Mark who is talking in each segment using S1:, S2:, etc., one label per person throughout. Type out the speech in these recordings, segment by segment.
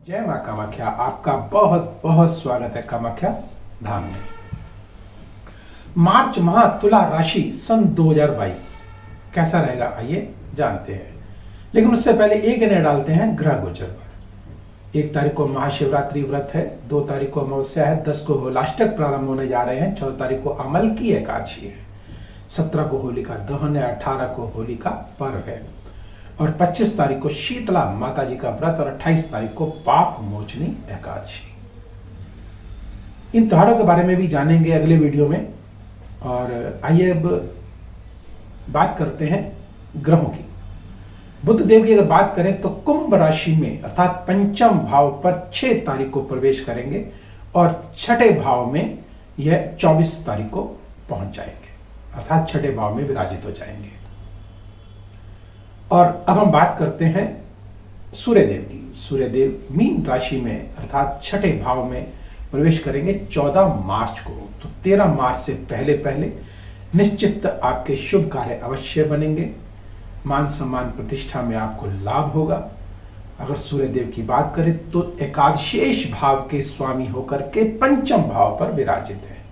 S1: जय मां कामाख्या। आपका बहुत बहुत स्वागत है कामाख्या धाम में। मार्च माह तुला राशि सन 2022 कैसा रहेगा आइए जानते हैं। लेकिन उससे पहले एक नजर डालते हैं ग्रह गोचर पर। 1 तारीख को महाशिवरात्रि व्रत है, 2 तारीख को अमावस्या है, 10 को होलाष्टक प्रारंभ होने जा रहे हैं, 14 तारीख को अमल की एकादशी है, 17 को होलिका दहन है, 18 को होलिका पर्व है और 25 तारीख को शीतला माता जी का व्रत और 28 तारीख को पाप मोचनी एकादशी। इन त्योहारों के बारे में भी जानेंगे अगले वीडियो में। और आइए अब बात करते हैं ग्रहों की। बुध देव की अगर बात करें तो कुंभ राशि में अर्थात पंचम भाव पर 6 तारीख को प्रवेश करेंगे और छठे भाव में यह 24 तारीख को पहुंच जाएंगे, अर्थात छठे भाव में विराजित हो जाएंगे। और अब हम बात करते हैं सूर्यदेव की। सूर्यदेव मीन राशि में अर्थात छठे भाव में प्रवेश करेंगे 14 मार्च को। तो 13 मार्च से पहले पहले निश्चित आपके शुभ कार्य अवश्य बनेंगे, मान सम्मान प्रतिष्ठा में आपको लाभ होगा। अगर सूर्यदेव की बात करें तो एकादशेष भाव के स्वामी होकर के पंचम भाव पर विराजित है,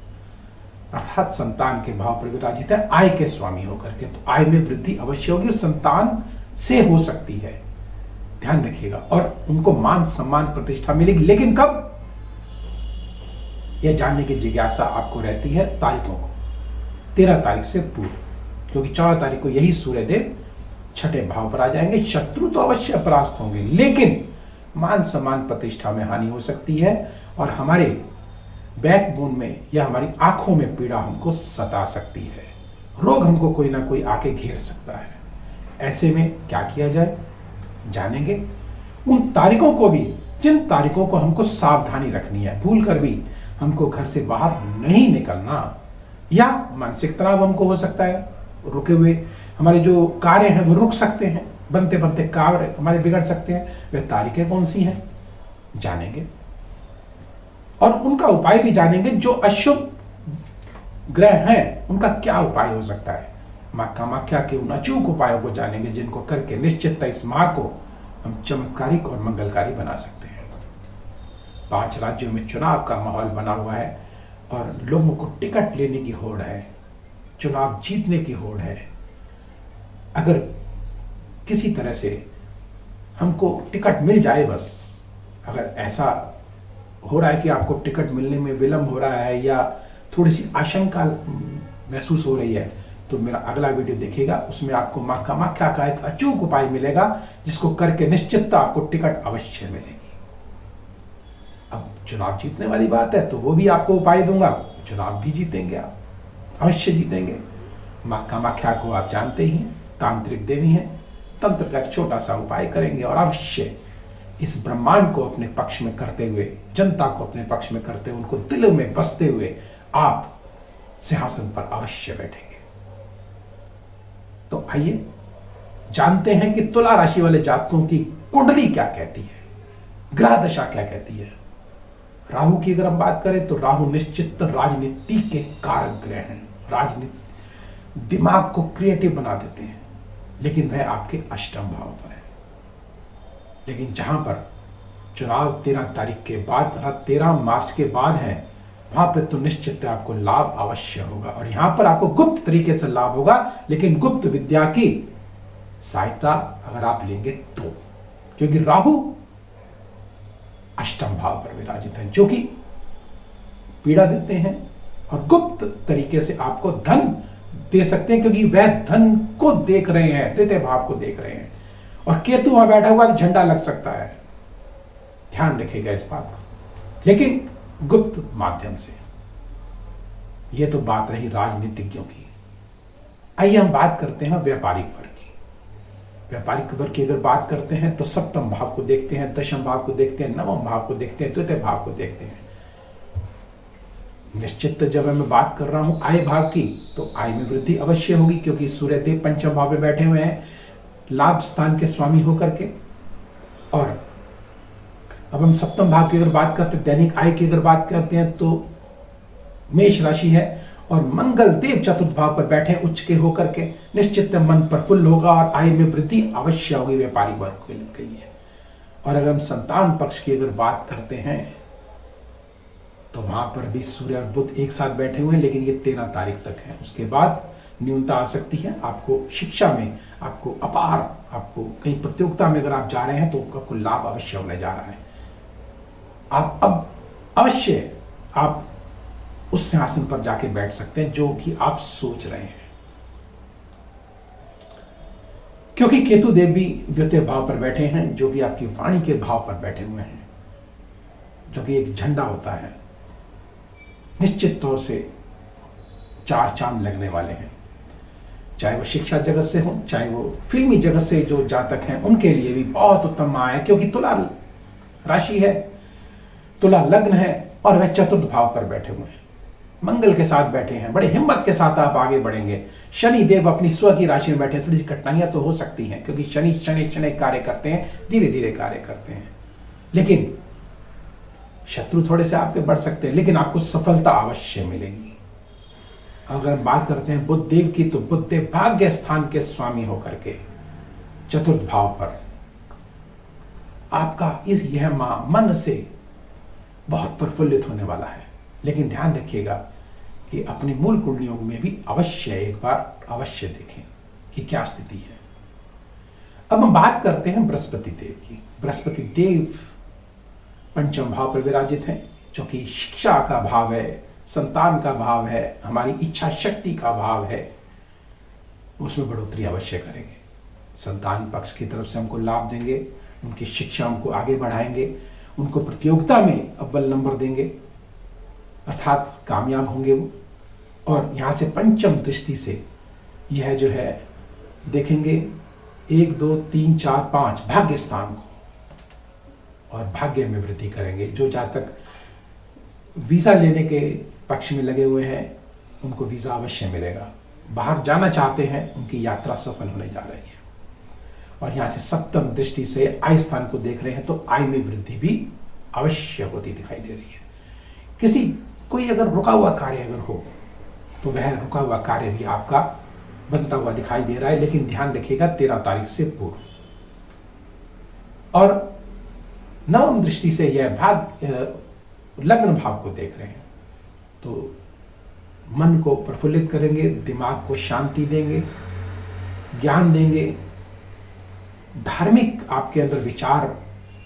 S1: अर्थात संतान के भाव पर विराजित है, आय के स्वामी होकर के। तो आय में वृद्धि अवश्य होगी और संतान से हो सकती है, ध्यान रखिएगा। और उनको मान सम्मान प्रतिष्ठा मिलेगी, लेकिन कब, यह जानने की जिज्ञासा आपको रहती है तारीखों को, 13 तारीख से पूर्व, क्योंकि 14 तारीख को यही सूर्यदेव छठे भाव पर आ जाएंगे। शत्रु तो अवश्य परास्त होंगे, लेकिन मान सम्मान प्रतिष्ठा में हानि हो सकती है और हमारे बैकबोन में या हमारी आंखों में पीड़ा हमको सता सकती है, रोग हमको कोई ना कोई आके घेर सकता है। ऐसे में क्या किया जाए जानेंगे। उन तारीखों को भी, जिन तारीखों को हमको सावधानी रखनी है, भूल कर भी हमको घर से बाहर नहीं निकलना, या मानसिक तनाव हमको हो सकता है, रुके हुए हमारे जो कार्य हैं वो रुक सकते हैं, बनते बनते कार्य हमारे बिगड़ सकते हैं। वे तारीखें कौन सी हैं जानेंगे और उनका उपाय भी जानेंगे। जो अशुभ ग्रह हैं उनका क्या उपाय हो सकता है। मां कामाख्या के उन अचूक उपायों को जानेंगे जिनको करके निश्चित इस माह को हम चमत्कारिक और मंगलकारी बना सकते हैं। 5 राज्यों में चुनाव का माहौल बना हुआ है और लोगों को टिकट लेने की होड़ है, चुनाव जीतने की होड़ है। अगर किसी तरह से हमको टिकट मिल जाए, बस अगर ऐसा हो रहा है कि आपको टिकट मिलने में विलंब हो रहा है या थोड़ी सी आशंका महसूस हो रही है, तो मेरा अगला वीडियो देखिएगा, उसमें आपको मां कामाख्या का एक अचूक उपाय मिलेगा जिसको करके निश्चित आपको टिकट अवश्य मिलेगी। अब चुनाव जीतने वाली बात है तो वो भी आपको उपाय दूंगा, चुनाव भी जीतेंगे, आप अवश्य जीतेंगे। मां कामाख्या को आप जानते ही हैं, तांत्रिक देवी हैं, तंत्र का एक छोटा सा उपाय करेंगे और अवश्य इस ब्रह्मांड को अपने पक्ष में करते हुए, जनता को अपने पक्ष में करते हुए, उनको दिलों में बसते हुए आप सिंहासन पर अवश्य बैठेंगे। तो आइए जानते हैं कि तुला राशि वाले जातकों की कुंडली क्या कहती है, ग्रह दशा क्या कहती है। राहु की अगर हम बात करें तो राहु निश्चित राजनीति के कारक ग्रह हैं, राजनीति दिमाग को क्रिएटिव बना देते हैं, लेकिन वह आपके अष्टम भाव पर है। लेकिन जहां पर चुनाव 13 तारीख के बाद, 13 मार्च के बाद है, वहां पर तो निश्चित आपको लाभ अवश्य होगा और यहां पर आपको गुप्त तरीके से लाभ होगा, लेकिन गुप्त विद्या की सहायता अगर आप लेंगे तो, क्योंकि राहु अष्टम भाव पर विराजित है जो कि पीड़ा देते हैं और गुप्त तरीके से आपको धन दे सकते हैं, क्योंकि वह धन को देख रहे हैं, तृतीय भाव को देख रहे हैं। और केतु वहां बैठा हुआ झंडा लग सकता है, ध्यान रखिएगा इस बात को, लेकिन गुप्त माध्यम से। यह तो बात रही राजनीतिज्ञों की। आइए हम बात करते हैं व्यापारिक वर्ग की। व्यापारिक वर्ग की अगर बात करते हैं तो सप्तम भाव को देखते हैं, दशम भाव को देखते हैं, नवम भाव को देखते हैं, तृतीय भाव को देखते हैं। निश्चित जब मैं बात कर रहा हूं आय भाव की, तो आय में वृद्धि अवश्य होगी, क्योंकि सूर्यदेव पंचम भाव में बैठे हुए हैं लाभ स्थान के स्वामी होकर के। और अब हम सप्तम भाव की अगर बात करते हैं, दैनिक आय की अगर बात करते हैं, तो मेष राशि है और मंगल देव चतुर्थ भाव पर बैठे उच्च के होकर के, निश्चित मन प्रफुल्ल होगा और आय में वृद्धि अवश्य होगी व्यापारी वर्ग के लिए। और अगर हम संतान पक्ष की अगर बात करते हैं तो वहां पर भी सूर्य और बुध एक साथ बैठे हुए हैं, लेकिन ये 13 तारीख तक है। उसके बाद न्यूनता आ सकती है। आपको शिक्षा में आपको अपार, आपको कहीं प्रतियोगिता में अगर आप जा रहे हैं तो आपको लाभ अवश्य होने जा रहा है। आप अब अवश्य आप उस सिंहासन पर जाके बैठ सकते हैं जो कि आप सोच रहे हैं, क्योंकि केतु देव भी द्वितीय भाव पर बैठे हैं, जो कि आपकी वाणी के भाव पर बैठे हुए हैं, जो कि एक झंडा होता है। निश्चित तौर से 4 चांद लगने वाले हैं, चाहे वो शिक्षा जगत से हो, चाहे वो फिल्मी जगत से जो जातक हैं, उनके लिए भी बहुत उत्तम माह है, क्योंकि तुला राशि है, तुला लग्न है और वह चतुर्थ भाव पर बैठे हुए हैं, मंगल के साथ बैठे हैं। बड़े हिम्मत के साथ आप आगे बढ़ेंगे। शनि देव अपनी स्व की राशि में बैठे, थोड़ी सी कठिनाइयां तो हो सकती हैं, क्योंकि शनि शनि शनि कार्य करते हैं, धीरे धीरे कार्य करते हैं, लेकिन शत्रु थोड़े से आपके बढ़ सकते हैं, लेकिन आपको सफलता अवश्य मिलेगी। अगर हम बात करते हैं बुध देव की, तो बुध देव भाग्य स्थान के स्वामी होकर के चतुर्थ भाव पर आपका यह माह मन से बहुत प्रफुल्लित होने वाला है। लेकिन ध्यान रखिएगा कि अपनी मूल कुंडलियों में भी अवश्य एक बार अवश्य देखें कि क्या स्थिति है। अब हम बात करते हैं बृहस्पति देव की। बृहस्पति देव पंचम भाव पर विराजित हैं, जो कि शिक्षा का भाव है, संतान का भाव है, हमारी इच्छा शक्ति का भाव है। उसमें बढ़ोतरी अवश्य करेंगे। संतान पक्ष की तरफ से हमको लाभ देंगे, उनकी शिक्षा हमको आगे बढ़ाएंगे, उनको प्रतियोगिता में अव्वल नंबर देंगे, अर्थात कामयाब होंगे वो। और यहां से पंचम दृष्टि से यह जो है देखेंगे 1 2 3 4 5 भाग्य स्थान को, और भाग्य में वृद्धि करेंगे। जो जातक वीजा लेने के पक्ष में लगे हुए हैं, उनको वीजा अवश्य मिलेगा। बाहर जाना चाहते हैं, उनकी यात्रा सफल होने जा रही है। और यहां से सप्तम दृष्टि से आय स्थान को देख रहे हैं, तो आय में वृद्धि भी अवश्य होती दिखाई दे रही है। कोई अगर रुका हुआ कार्य अगर हो, तो वह रुका हुआ कार्य भी आपका बनता हुआ दिखाई दे रहा है, लेकिन ध्यान रखिएगा 13 तारीख से पूर्व। और नवम दृष्टि से यह लग्न भाव को देख रहे हैं, तो मन को प्रफुल्लित करेंगे, दिमाग को शांति देंगे, ज्ञान देंगे, धार्मिक आपके अंदर विचार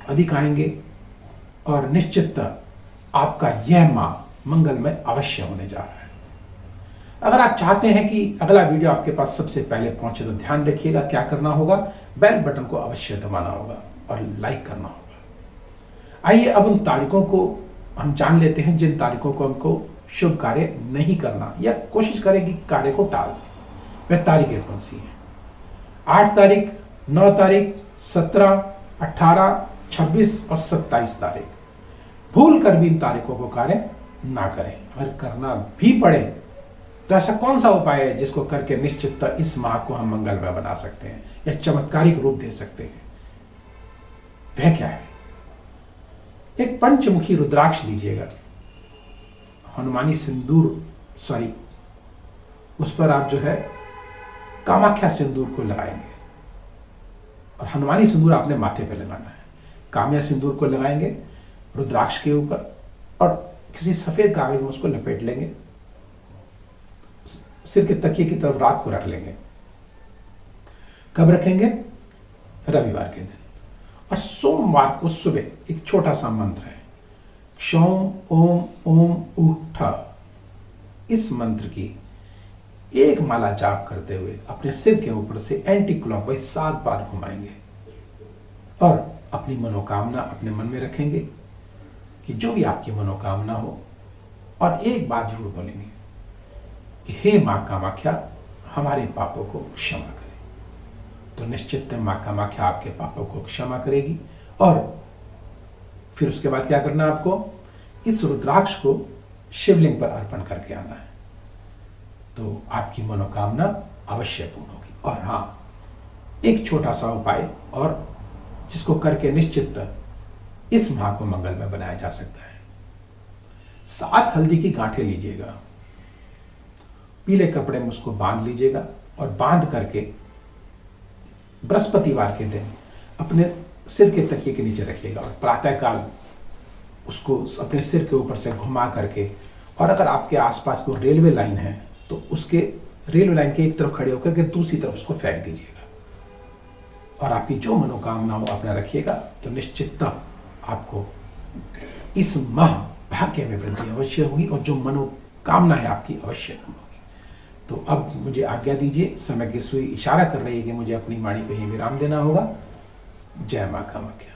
S1: अधिक आएंगे, और निश्चित आपका यह माह मंगलमय अवश्य होने जा रहा है। अगर आप चाहते हैं कि अगला वीडियो आपके पास सबसे पहले पहुंचे, तो ध्यान रखिएगा क्या करना होगा, बेल बटन को अवश्य दबाना होगा और लाइक करना होगा। आइए अब उन तारीखों को हम जान लेते हैं जिन तारीखों को हमको शुभ कार्य नहीं करना, या कोशिश करें कि कार्य को टाल दें। वह तारीखें कौन सी हैं? 8 तारीख, 9 तारीख, 17, 18, 26 और 27 तारीख। भूल कर भी इन तारीखों को कार्य ना करें। अगर करना भी पड़े तो ऐसा कौन सा उपाय है जिसको करके निश्चित इस माह को हम मंगलमय बना सकते हैं या चमत्कारिक रूप दे सकते हैं? वह क्या है? एक पंचमुखी रुद्राक्ष लीजिएगा, हनुमानी सिंदूर उस पर आप जो है कामाख्या सिंदूर को लगाएंगे, और हनुमानी सिंदूर आपने माथे पे लगाना है। काम्या सिंदूर को लगाएंगे रुद्राक्ष के ऊपर, और किसी सफेद कागज में उसको लपेट लेंगे, सिर के तकिए की तरफ रात को रख लेंगे। कब रखेंगे? रविवार के दिन। और सोमवार को सुबह एक छोटा सा मंत्र है, क्षौम ओम ओम उठ, इस मंत्र की एक माला जाप करते हुए अपने सिर के ऊपर से एंटी क्लॉकवाइज 7 बार घुमाएंगे, और अपनी मनोकामना अपने मन में रखेंगे कि जो भी आपकी मनोकामना हो, और एक बात जरूर बोलेंगे कि हे मां कामाख्या, हमारे पापों को क्षमा करें। तो निश्चित मां कामाख्या आपके पापों को क्षमा करेगी। और फिर उसके बाद क्या करना है आपको? इस रुद्राक्ष को शिवलिंग पर अर्पण करके आना है, तो आपकी मनोकामना अवश्य पूर्ण होगी। और हाँ, एक छोटा सा उपाय और जिसको करके निश्चित इस माह को मंगलमय बनाया जा सकता है। 7 हल्दी की गांठें लीजिएगा, पीले कपड़े में उसको बांध लीजिएगा, और बांध करके बृहस्पतिवार के दिन अपने सिर के तकिए के नीचे रखिएगा और प्रातःकाल उसको अपने सिर के ऊपर से घुमा करके, और अगर आपके आसपास कोई रेलवे लाइन है तो उसके रेलवे लाइन के एक तरफ खड़े होकर के दूसरी तरफ उसको फेंक दीजिएगा, और आपकी जो मनोकामना हो अपना रखिएगा, तो निश्चितता आपको इस माह भाग्य में वृद्धि अवश्य होगी और जो मनोकामना है आपकी अवश्य होगी। तो अब मुझे आज्ञा दीजिए, समय की सुई इशारा कर रही है कि मुझे अपनी वाणी को यहीं विराम देना होगा। जय मां कामाख्या।